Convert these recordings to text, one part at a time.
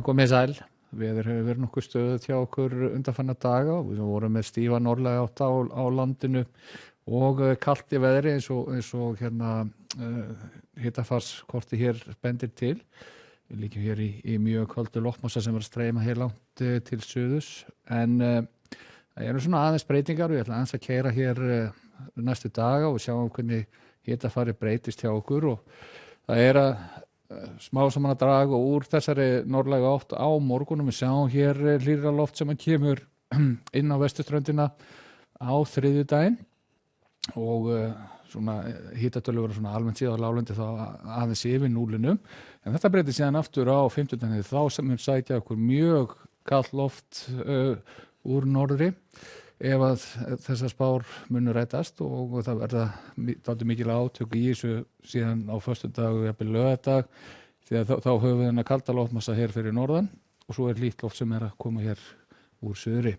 Komið sæl. Veður hefur verið nokkuð stöðugt hjá okkur undanfarna daga og við vorum með stífa norðlæga átt á landinu og kalt í veðri eins og hitafarskortið hér bendir til. Við líkjum hér í mjög köldu loftmassa sem er að streyma hér langt til suðurs en það eru svona aðeins breytingar og ég ætla aðeins að keyra hér næstu daga og sjáum hvernig hitafari breytist hjá okkur og það er að smá saman að draga úr þessari norðlæga átt á morgunum. Við sjáum hér hlýrra loft sem kemur inn á vesturströndina á þriðjudaginn og svona hitatölur verður svona almennt síðan á láglendi þá aðeins yfir núlinu. En þetta breytir síðan aftur á fimmtudaginn þá sem mun sækja okkur mjög kalt loft úr norðri ef að þessar spár munu rætast og það verða dálítið mikil átök í þessu síðan á föstudag og jafnvel laugardag því að þá höfum við þennan kalda loftmassa hér fyrir norðan og svo er hlýtt loft sem er að koma hér úr suðri.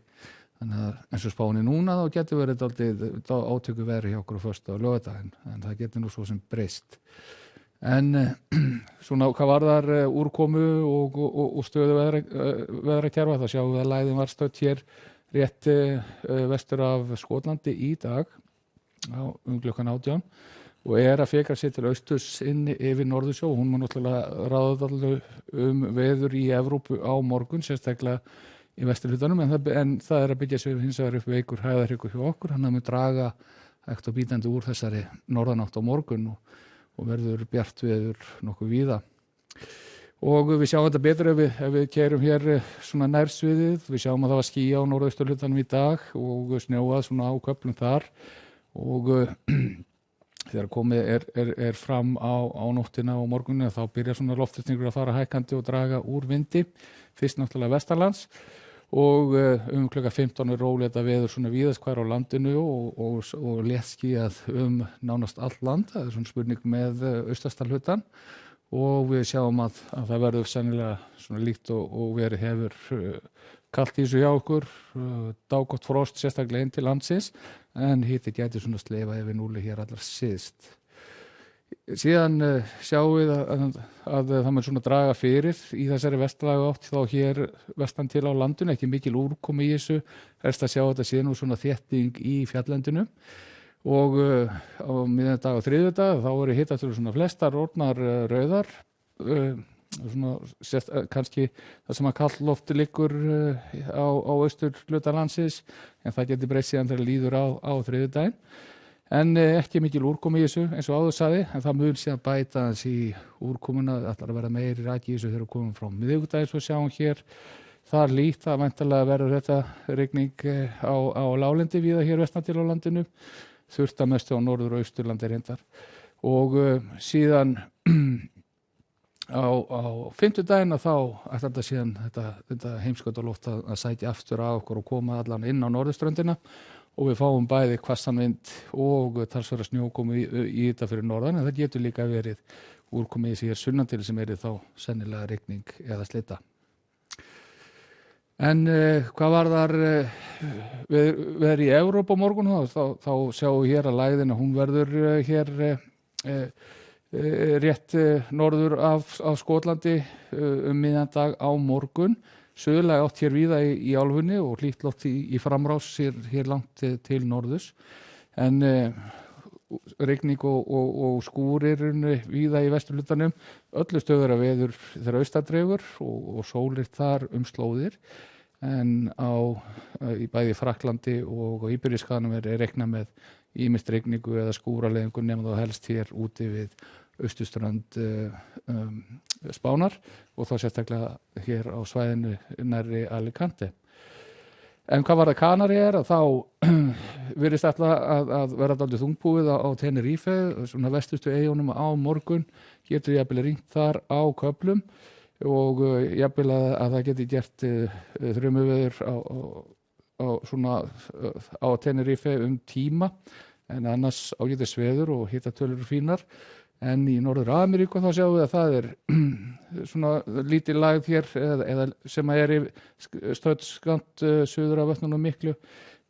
Þannig að eins og spáni núna þá getur verið dálítið átöku veðri hjá okkur á föstudag og laugardag en það getur nú svo sem breyst. En svona hvað varðar úrkomu og stöðu veðrakerfa þá sjáum við að lægðin var stödd hér rétt vestur af Skotlandi í dag á klukkan 18 og er að fikra sér til austurs inn yfir Norðursjó. Hún má náttúrulega ráða veður í Evrópu á morgun, sérstaklega í vesturhlutanum en það er að byggja sig hins vegar upp veikur hæðarhryggur hjá okkur, hann mun draga hægt og bítandi úr þessari norðanátt á morgun og verður bjart veður nokkuð víða. Og við sjáum þetta betur ef við keyrum hér svona nærsviðið. Við sjáum að það var skýja á norðausturhlutanum í dag og snjóað svona á köflum þar og þegar komið er fram á nóttina og morgunina þá byrjar svona loftþrýstingur að fara hækkandi og draga úr vindi, fyrst náttúrulega vestanlands og klukkan 15 er rólegt veður svona víðast hvar á landinu og léttskýjað nánast allt land. Það er svona spurning með austastalhlutan. Og við sjáum að það verður sennilega svona líkt og verið hefur kalt í þessu hjá okkur, dágott frost sérstaklega inn til landsins, en hiti gæti svona sleifa yfir núli hér allar síðst. Síðan sjáum við að það mun svona draga fyrir í þessari vestlægu átt þá hér vestan til á landinu, ekki mikil úrkomi í þessu, helst að sjá þetta síðan úr svona þétting í fjalllendinu. Og á miðvikudag og þriðjudag þá eru hitatölur svona flestar orðnar rauðar svona kannski það sem að kalt lofti liggur á austurhluta landsins en það getur breyst síðan þegar líður á þriðjudaginn en ekki mikil úrkomi í þessu eins og áður sagði en það mun síðan bæta aðeins í úrkomuna ætlar að vera meiri raki í þessu þegar við komum frá miðvikudaginn svo sjáum hér þar líkt það væntanlega verður þetta rigning á láglendi víða hér vestan til á landinu þurrt að mestu á norður og austurlandi reyndar og síðan á fimmtudaginn þá ætlar þetta síðan þetta heimskautaloft að sækja aftur á okkur og koma allan inn á norðurströndina og við fáum bæði hvassan vind og talsverða snjókomu í þetta fyrir norðan en það getur líka verið úrkomið í sér sunnan til sem þá sennilega rigning eða slita. En hvað varðar veður í Evrópu á morgun þá sjáum við hér að lægðin hún verður hér rétt norður af Skotlandi miðjan dag á morgun. Suðlæg átt hér víða í álfunni og hlýtt loft í framrás hér langt til norðurs. En rigning og skúrir víða í vesturhlutanum. Öllu stöður að veður þegar austardregur og sólir þar slóðir. En í bæði Frakklandi og á Íberíuskaganum er reiknað með ýmist rigningu eða skúraleiðingu nema þá helst hér úti við austurströnd Spánar og þá sérstaklega hér á svæðinu nærri Alicante. En hvað var það Kanari þá virðist alltaf að vera dálítið þungbúið á Tenerife, svona vestustu eyjunum á morgun, getur jafnvel rignt þar á köflum og jafnvel að það geti gert þrumuveður á Tenerife tíma en annars ágætis veður og hitatölur fínar en í Norður-Ameríku þá sjáum við að það er svona lítil lægð hér eða sem er stödd skammt suður af vötnunum miklu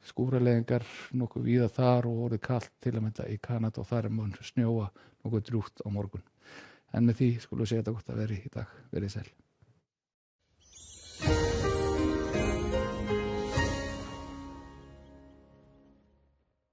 skúraleiðingar nokkuð víða þar og orðið kalt til að mynda í Kanada og þar mun snjóa nokkuð drjúgt á morgun. En með því skulum við segja þetta gott að veri í dag. Verið sæl.